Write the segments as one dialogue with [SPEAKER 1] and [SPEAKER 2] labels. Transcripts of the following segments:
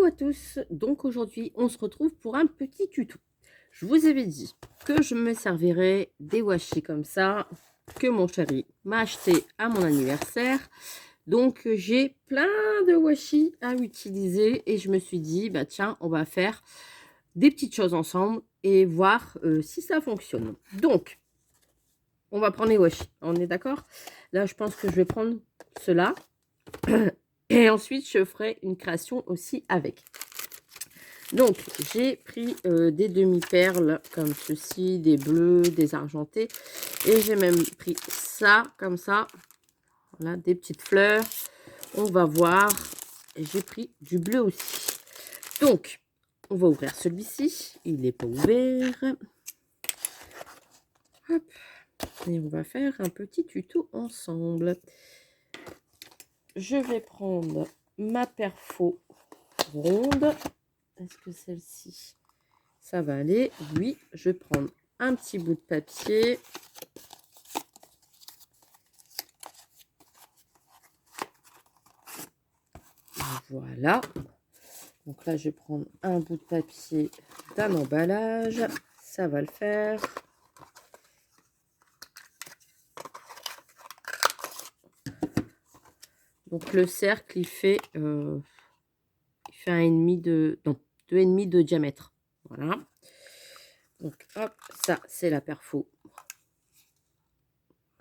[SPEAKER 1] Coucou à tous, donc aujourd'hui on se retrouve pour un petit tuto. Je vous avais dit que je me servirais des washi comme ça, que mon chéri m'a acheté à mon anniversaire. Donc j'ai plein de washi à utiliser et je me suis dit, bah tiens, on va faire des petites choses ensemble et voir si ça fonctionne. Donc, on va prendre les washi, on est d'accord? Là, je pense que je vais prendre cela. Et ensuite, je ferai une création aussi avec. Donc, j'ai pris des demi-perles comme ceci, des bleus, des argentés. Et j'ai même pris ça, comme ça. Voilà, des petites fleurs. On va voir. Et j'ai pris du bleu aussi. Donc, on va ouvrir celui-ci. Il n'est pas ouvert. Hop. Et on va faire un petit tuto ensemble. Je vais prendre ma perfo ronde. Est-ce que celle-ci, ça va aller? Oui, je vais prendre un petit bout de papier. Voilà. Donc là, je vais prendre un bout de papier d'un emballage. Ça va le faire. Donc le cercle, il fait 1,5 de... Non, 2,5 de diamètre. Voilà. Donc hop, ça, c'est la perfo.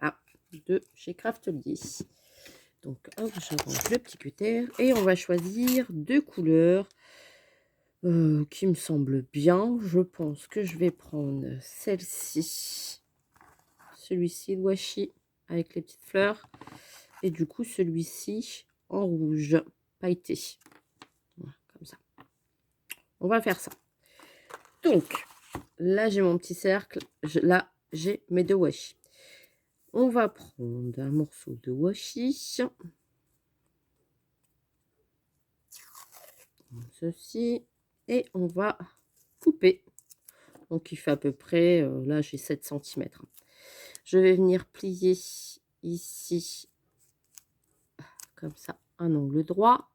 [SPEAKER 1] Ah, de chez Craftelier. Donc hop, je range le petit cutter. Et on va choisir deux couleurs. Qui me semble bien. Je pense que je vais prendre celle-ci. Celui-ci, le washi, avec les petites fleurs. Et du coup, celui-ci en rouge, pailleté. Voilà, comme ça. On va faire ça. Donc, là, j'ai mon petit cercle. Là, j'ai mes deux washi. On va prendre un morceau de washi. Ceci. Et on va couper. Donc, il fait à peu près, là, j'ai 7 cm. Je vais venir plier ici, comme ça, un angle droit.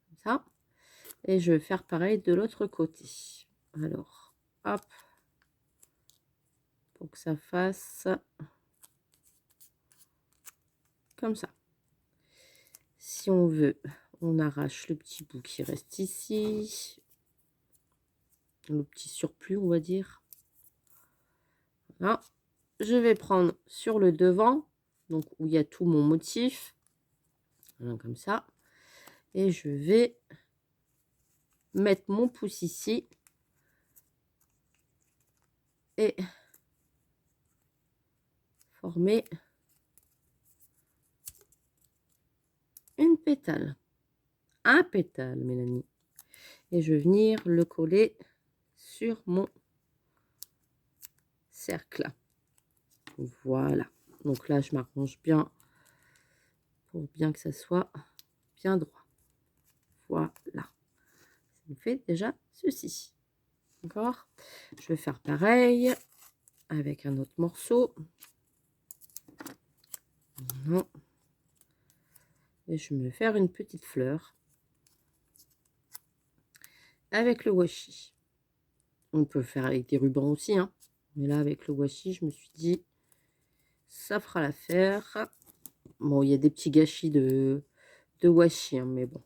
[SPEAKER 1] Comme ça. Et je vais faire pareil de l'autre côté. Alors, hop. Pour que ça fasse comme ça. Si on veut, on arrache le petit bout qui reste ici. Le petit surplus, on va dire. Voilà. Je vais prendre sur le devant, donc où il y a tout mon motif. Voilà, comme ça. Et je vais mettre mon pouce ici. Et former une pétale. Un pétale, Mélanie. Et je vais venir le coller sur mon cercle. Voilà. Donc là, je m'arrange bien pour bien que ça soit bien droit. Voilà. Ça me fait déjà ceci. D'accord? Je vais faire pareil avec un autre morceau. Voilà. Et je vais me faire une petite fleur avec le washi. On peut faire avec des rubans aussi, hein. Mais là, avec le washi, je me suis dit, ça fera l'affaire. Bon, il y a des petits gâchis de washi, hein, mais bon.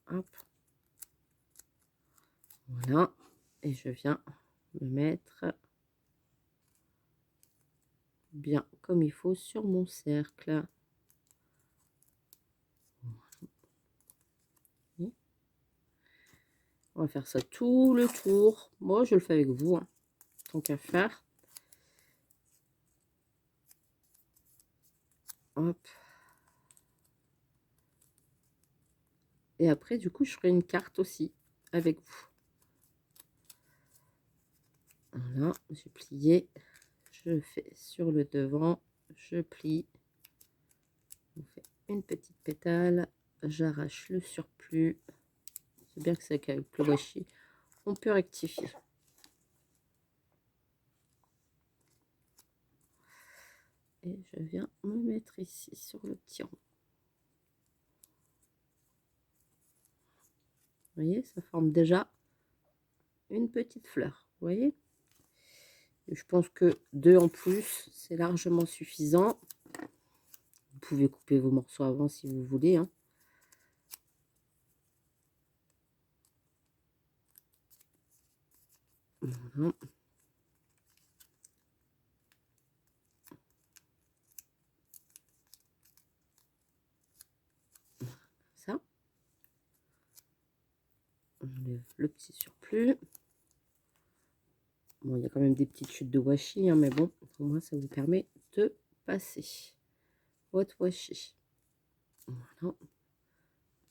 [SPEAKER 1] Hop. Voilà. Et je viens me mettre bien comme il faut sur mon cercle. On va faire ça tout le tour. Moi, je le fais avec vous, hein, tant qu'à faire. Hop. Et après, du coup, je ferai une carte aussi avec vous. Voilà, j'ai plié. Je fais sur le devant. Je plie. On fait une petite pétale. J'arrache le surplus. C'est bien que c'est avec le washi. On peut rectifier. Et je viens me mettre ici sur le petit rond. Vous voyez, ça forme déjà une petite fleur. Vous voyez? Et je pense que 2 en plus, c'est largement suffisant. Vous pouvez couper vos morceaux avant si vous voulez, hein. Voilà. Ça. On enlève le petit surplus. Bon, il y a quand même des petites chutes de washi, hein, mais bon, au moins ça vous permet de passer votre washi. Voilà.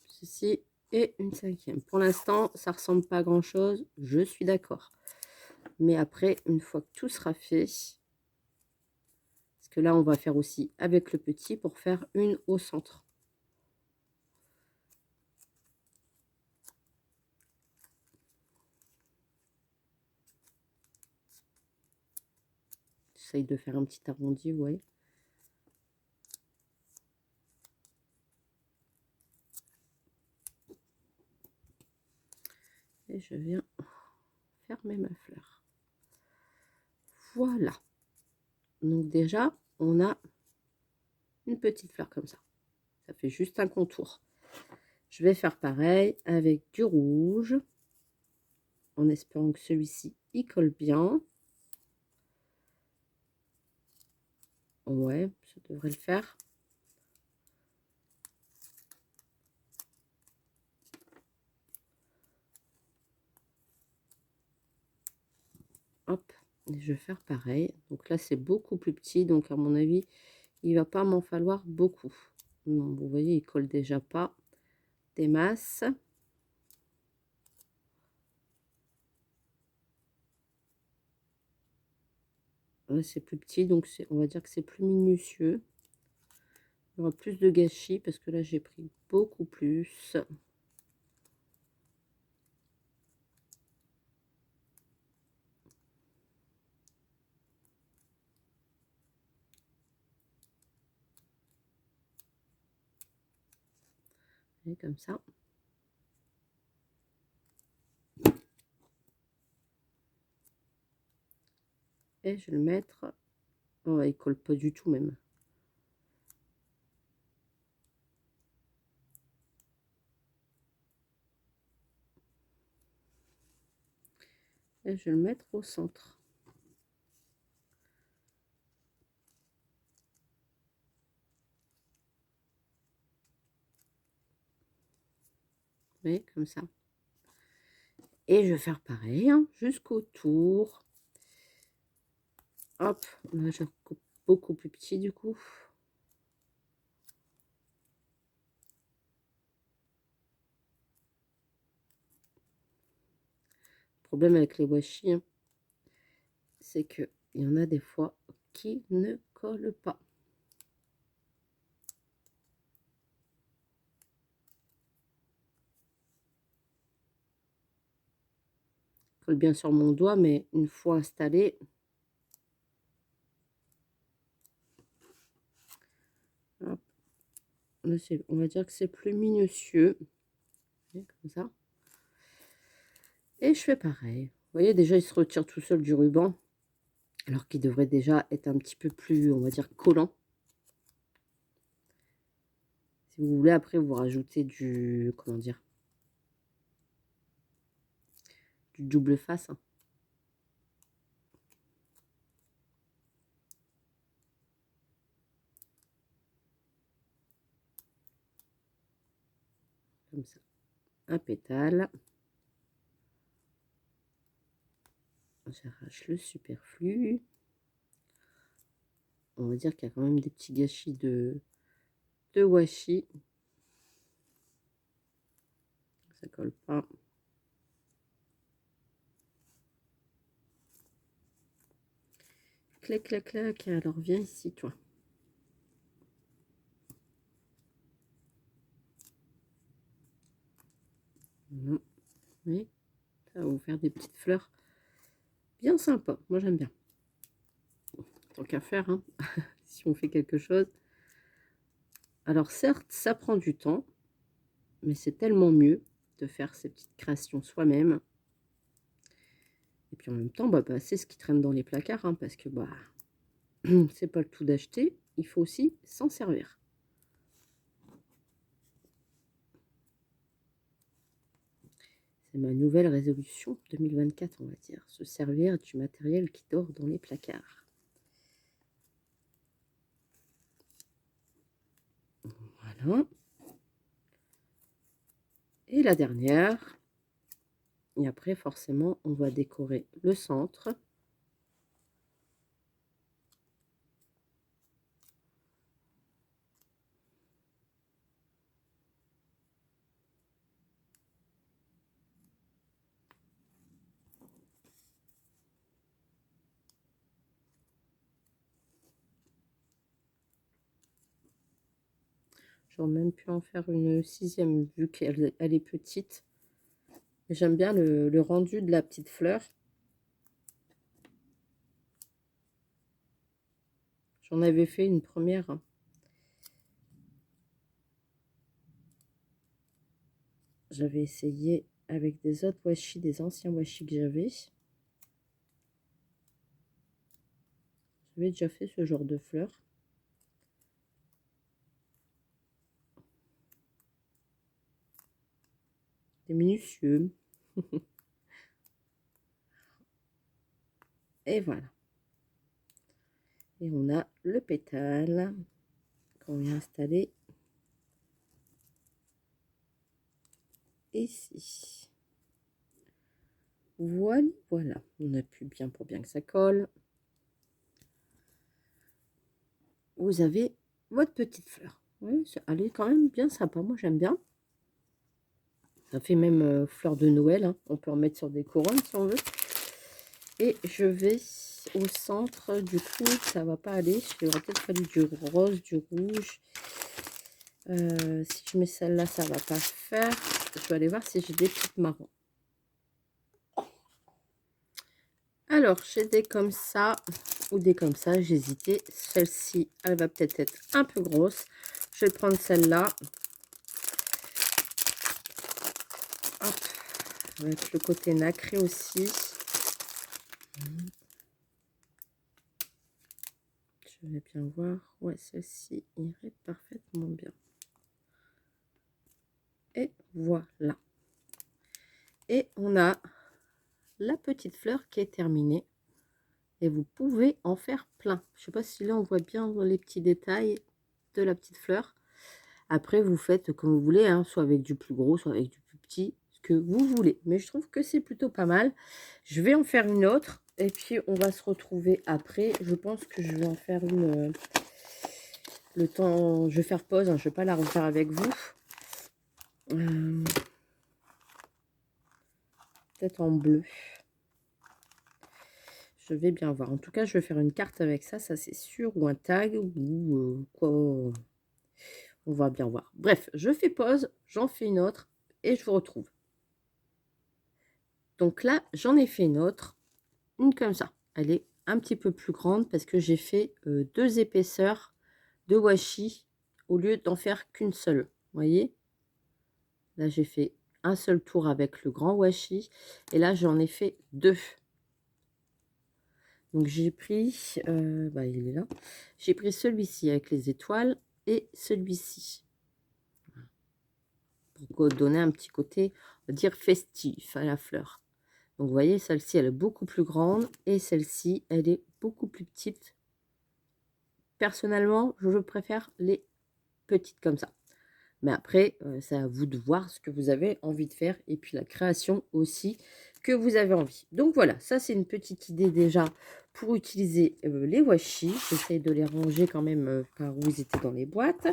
[SPEAKER 1] Ceci est une 5e. Pour l'instant, ça ressemble pas à grand chose, je suis d'accord. Mais après, une fois que tout sera fait, parce que là, on va faire aussi avec le petit pour faire une au centre. J'essaye de faire un petit arrondi, vous voyez. Et je viens fermer ma fleur. Voilà. Donc déjà, on a une petite fleur comme ça. Ça fait juste un contour. Je vais faire pareil avec du rouge, en espérant que celui-ci y colle bien. Ouais, ça devrait le faire. Hop, et je vais faire pareil. Donc là, c'est beaucoup plus petit, donc à mon avis, il va pas m'en falloir beaucoup. Non, vous voyez, il colle déjà pas des masses. Ouais, c'est plus petit, donc on va dire que c'est plus minutieux. Il y aura plus de gâchis parce que là, j'ai pris beaucoup plus. Et comme ça. Et je vais le mettre. Oh, il colle pas du tout même. Et je vais le mettre au centre. Vous voyez, comme ça. Et je vais faire pareil, hein, jusqu'au tour. Hop, là je coupe beaucoup plus petit du coup. Le problème avec les washi, hein, c'est que il y en a des fois qui ne collent pas. Colle bien sur mon doigt, mais une fois installé, hop, là, on va dire que c'est plus minutieux, comme ça. Et je fais pareil. Vous voyez, déjà, il se retire tout seul du ruban, alors qu'il devrait déjà être un petit peu plus, on va dire, collant. Si vous voulez, après, vous rajoutez du, comment dire, du double face, hein. Comme ça. Un pétale. J'arrache le superflu. On va dire qu'il y a quand même des petits gâchis de washi. Ça colle pas. Clac, clac, clac. Alors, viens ici, toi. Non. Oui. Ça va vous faire des petites fleurs bien sympas. Moi, j'aime bien. Tant qu'à faire, hein, si on fait quelque chose. Alors, certes, ça prend du temps, mais c'est tellement mieux. de faire ses petites créations soi-même. Et puis en même temps, c'est ce qui traîne dans les placards, hein, parce que c'est pas le tout d'acheter, il faut aussi s'en servir. C'est ma nouvelle résolution 2024, on va dire. Se servir du matériel qui dort dans les placards. Voilà. Et la dernière. Et après, forcément, on va décorer le centre. J'aurais même pu en faire une 6e vu qu'elle est petite. J'aime bien le rendu de la petite fleur. J'en avais fait une première. J'avais essayé avec des autres washi, des anciens washi que j'avais. J'avais déjà fait ce genre de fleurs. C'est minutieux. Et voilà. Et on a le pétale qu'on vient installer ici. Voilà, voilà. On appuie bien pour bien que ça colle. Vous avez votre petite fleur. Oui, elle est quand même bien sympa. Moi, j'aime bien. Ça fait même fleur de Noël. Hein. On peut en mettre sur des couronnes si on veut. Et je vais au centre. Du coup, ça va pas aller. Il aurait peut-être fallu du rose, du rouge. Si je mets celle-là, ça va pas faire. Je vais aller voir si j'ai des petites marrons. Alors, j'ai des comme ça ou des comme ça. J'hésitais. Celle-ci, elle va peut-être être un peu grosse. Je vais prendre celle-là. Avec le côté nacré aussi. Je vais bien voir. Ouais, celle-ci irait parfaitement bien. Et voilà. Et on a la petite fleur qui est terminée. Et vous pouvez en faire plein. Je ne sais pas si là on voit bien les petits détails de la petite fleur. Après, vous faites comme vous voulez, hein, soit avec du plus gros, soit avec du plus petit, ce que vous voulez. Mais je trouve que c'est plutôt pas mal. Je vais en faire une autre. Et puis, on va se retrouver après. Je pense que je vais en faire une... le temps... Je vais faire pause. Hein, je ne vais pas la refaire avec vous. Peut-être en bleu. Je vais bien voir. En tout cas, je vais faire une carte avec ça. Ça, c'est sûr. Ou un tag. Ou quoi. On va bien voir. Bref, je fais pause. J'en fais une autre. Et je vous retrouve. Donc là, j'en ai fait une autre. Une comme ça. Elle est un petit peu plus grande parce que j'ai fait 2 épaisseurs de washi au lieu d'en faire qu'une seule. Vous voyez? Là, j'ai fait un seul tour avec le grand washi et là, j'en ai fait 2. Donc, j'ai pris, il est là. J'ai pris celui-ci avec les étoiles et celui-ci. Pour donner un petit côté, on va dire, festif à la fleur. Donc, vous voyez, celle-ci, elle est beaucoup plus grande et celle-ci, elle est beaucoup plus petite. Personnellement, je préfère les petites comme ça. Mais après, c'est à vous de voir ce que vous avez envie de faire et puis la création aussi que vous avez envie. Donc voilà, ça c'est une petite idée déjà pour utiliser les washi. J'essaie de les ranger quand même par où ils étaient dans les boîtes.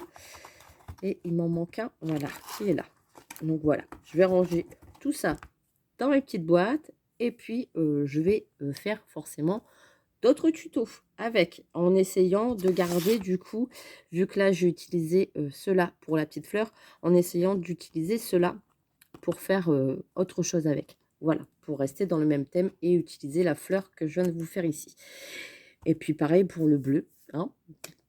[SPEAKER 1] Et il m'en manque un, voilà, qui est là. Donc voilà, je vais ranger tout ça dans mes petites boîtes et puis je vais faire forcément d'autres tutos avec, en essayant de garder du coup, vu que là j'ai utilisé cela pour la petite fleur, en essayant d'utiliser cela pour faire autre chose avec. Voilà, pour rester dans le même thème et utiliser la fleur que je viens de vous faire ici. Et puis pareil pour le bleu. Hein.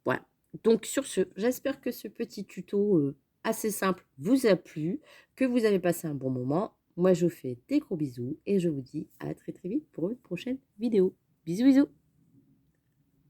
[SPEAKER 1] Voilà. Donc sur ce, j'espère que ce petit tuto assez simple vous a plu, que vous avez passé un bon moment. Moi, je vous fais des gros bisous et je vous dis à très très vite pour une prochaine vidéo. Bisous bisous.